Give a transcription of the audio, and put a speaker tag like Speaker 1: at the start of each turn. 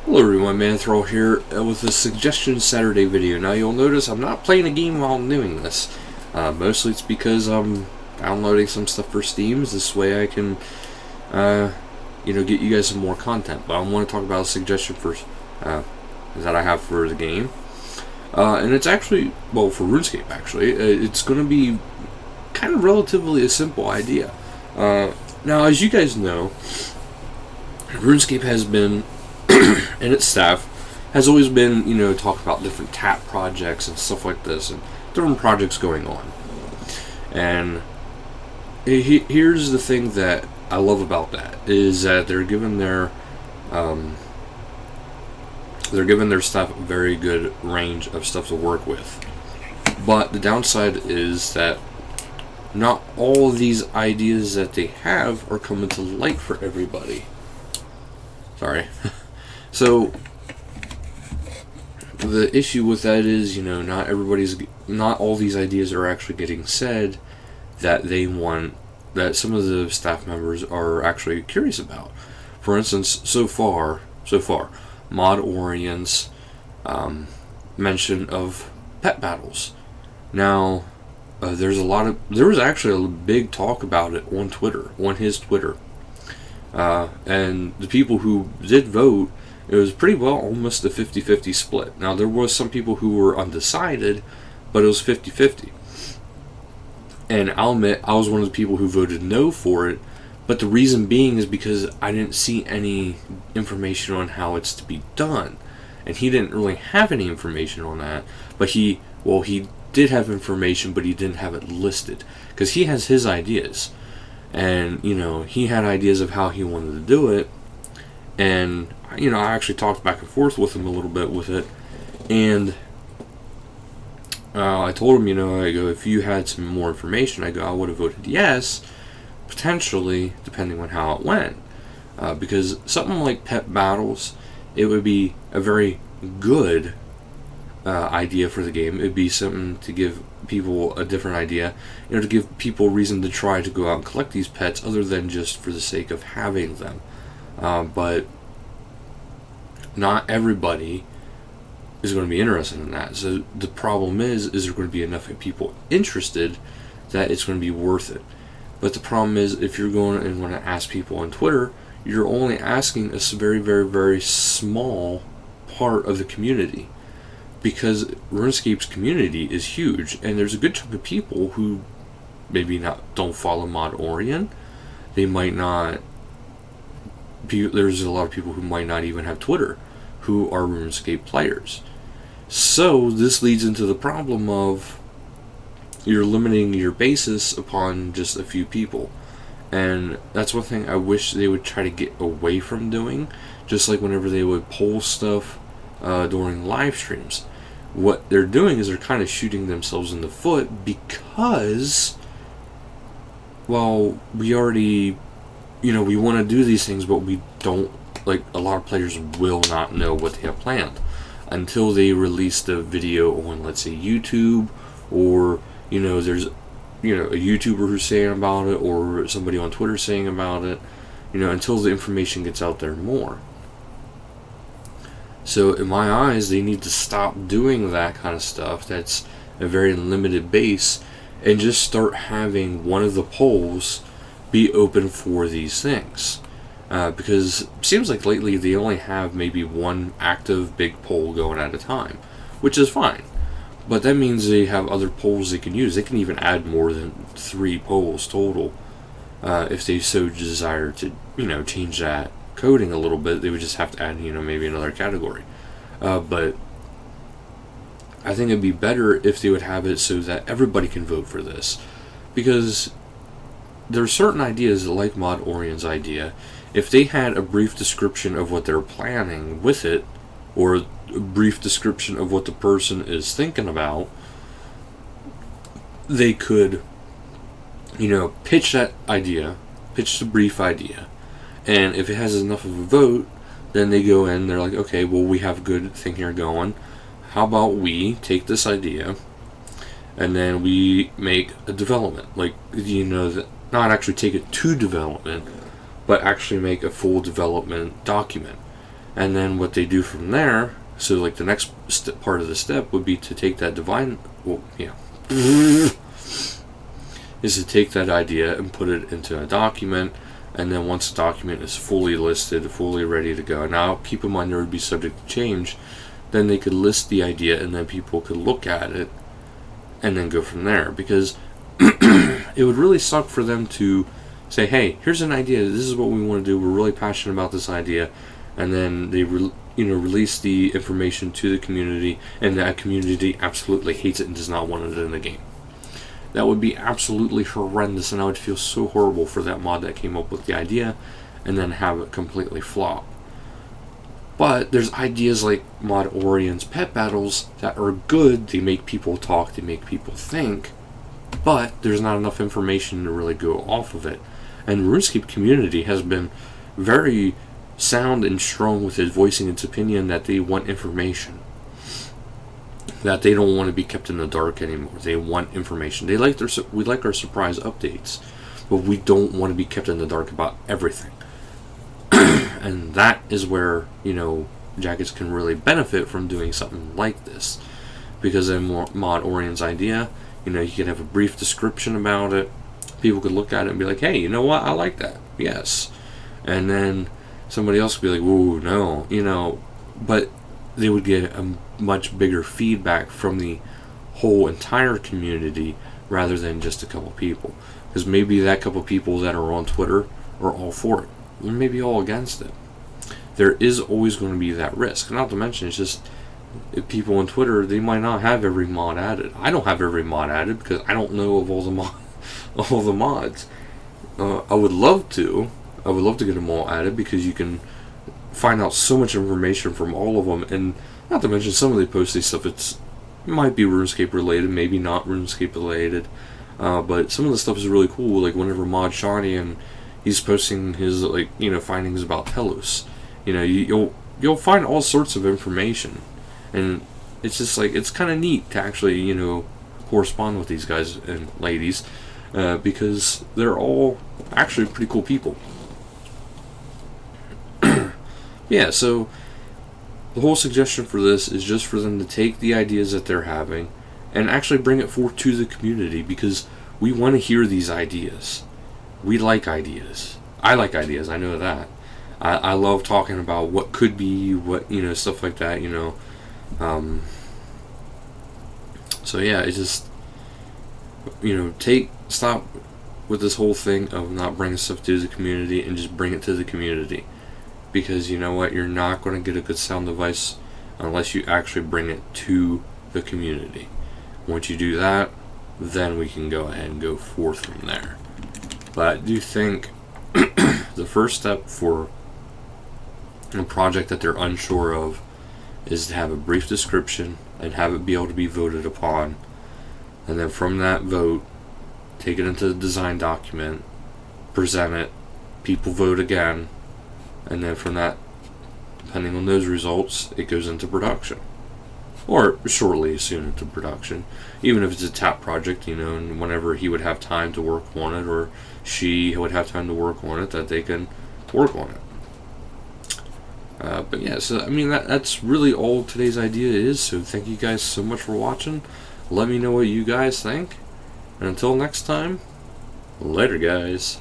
Speaker 1: Hello everyone, Manthrow here with a Suggestion Saturday video. Now you'll notice I'm not playing a game while I'm doing this. Mostly it's because I'm downloading some stuff for Steam. This way I can, get you guys some more content. But I want to talk about a suggestion first that I have for the game. And it's actually, well, for RuneScape actually, it's going to be kind of relatively a simple idea. Now as you guys know, RuneScape has been and its staff has always been, talk about different tap projects and stuff like this, and different projects going on. And here's the thing that I love about that is that they're giving their staff a very good range of stuff to work with. But the downside is that not all of these ideas that they have are coming to light for everybody. Sorry. So the issue with that is, not all these ideas are actually getting said that they want, that some of the staff members are actually curious about. For instance, so far, Mod Orion's mention of pet battles. Now, there was actually a big talk about it on Twitter, on his Twitter. And the people who did vote, it was pretty well almost a 50-50 split. Now, there was some people who were undecided, but it was 50-50. And I'll admit, I was one of the people who voted no for it, but the reason being is because I didn't see any information on how it's to be done. And he didn't really have any information on that, but he did have information, but he didn't have it listed, because he has his ideas. And, he had ideas of how he wanted to do it. And, I actually talked back and forth with him a little bit with it. And I told him, I go, if you had some more information, I would have voted yes, potentially, depending on how it went. Because something like pet battles, it would be a very good idea for the game. It would be something to give people a different idea, to give people a reason to try to go out and collect these pets other than just for the sake of having them. But not everybody is going to be interested in that. So the problem is there going to be enough people interested that it's going to be worth it. But the problem is, if you're going and want to ask people on Twitter, you're only asking a very, very, very small part of the community. Because RuneScape's community is huge, and there's a good chunk of people who maybe don't follow Mod Orion. They might not. There's a lot of people who might not even have Twitter, who are RuneScape players. So this leads into the problem of you're limiting your basis upon just a few people, and that's one thing I wish they would try to get away from doing. Just like whenever they would poll stuff during live streams, what they're doing is they're kind of shooting themselves in the foot, because, well, we already, we want to do these things, but we don't, like, a lot of players will not know what they have planned until they release the video on, let's say, YouTube, or, there's, a YouTuber who's saying about it, or somebody on Twitter saying about it, until the information gets out there more. So in my eyes, they need to stop doing that kind of stuff that's a very limited base, and just start having one of the polls be open for these things. Because it seems like lately they only have maybe one active big poll going at a time, which is fine. But that means they have other polls they can use. They can even add more than 3 polls total. If they so desire to, change that coding a little bit, they would just have to add, maybe another category. But I think it'd be better if they would have it so that everybody can vote for this, because there are certain ideas, like Mod Orion's idea. If they had a brief description of what they're planning with it, or a brief description of what the person is thinking about, they could, pitch that idea, pitch the brief idea. And if it has enough of a vote, then they go in, they're like, okay, well, we have a good thing here going. How about we take this idea, and then we make a development. Like, not actually take it to development, but actually make a full development document. And then what they do from there, so like the next part of the step would be to take that is to take that idea and put it into a document. And then once the document is fully listed, fully ready to go, now keep in mind there would be subject to change, then they could list the idea and then people could look at it and then go from there. Because it would really suck for them to say, hey, here's an idea, this is what we want to do, we're really passionate about this idea, and then they release the information to the community, and that community absolutely hates it and does not want it in the game. That would be absolutely horrendous, and I would feel so horrible for that mod that came up with the idea and then have it completely flop. But there's ideas like Mod Orion's Pet Battles that are good, they make people talk, they make people think, but there's not enough information to really go off of it. And RuneScape community has been very sound and strong with it voicing its opinion that they want information. That they don't want to be kept in the dark anymore. They want information. We like our surprise updates, but we don't want to be kept in the dark about everything. And that is where, Jagex can really benefit from doing something like this. Because in Mod Orion's idea, you could have a brief description about it. People could look at it and be like, hey, you know what? I like that. Yes. And then somebody else would be like, ooh, no. But they would get a much bigger feedback from the whole entire community rather than just a couple people. Because maybe that couple people that are on Twitter are all for it. Or maybe all against it. There is always going to be that risk. Not to mention, it's just people on Twitter, they might not have every mod added. I don't have every mod added because I don't know of all the mods. I would love to. I would love to get them all added because you can find out so much information from all of them. And not to mention, some of the posting stuff, it might be RuneScape related, maybe not RuneScape related. But some of the stuff is really cool. Like whenever Mod Shawnee and he's posting his findings about Telos. You'll find all sorts of information, and it's just it's kind of neat to actually correspond with these guys and ladies because they're all actually pretty cool people. Yeah, so the whole suggestion for this is just for them to take the ideas that they're having and actually bring it forth to the community because we want to hear these ideas. We like ideas. I like ideas, I know that. I love talking about what could be, what, stuff like that, So yeah, it's just, stop with this whole thing of not bringing stuff to the community and just bring it to the community. Because you know what, you're not going to get a good sound device unless you actually bring it to the community. Once you do that, then we can go ahead and go forth from there. But I do think the first step for a project that they're unsure of is to have a brief description and have it be able to be voted upon. And then from that vote, take it into the design document, present it, people vote again, and then from that, depending on those results, it goes into production. Or shortly soon into production. Even if it's a tap project, and whenever he would have time to work on it, or she would have time to work on it, that they can work on it. But yeah, so that's really all today's idea is. So thank you guys so much for watching. Let me know what you guys think. And until next time, later guys.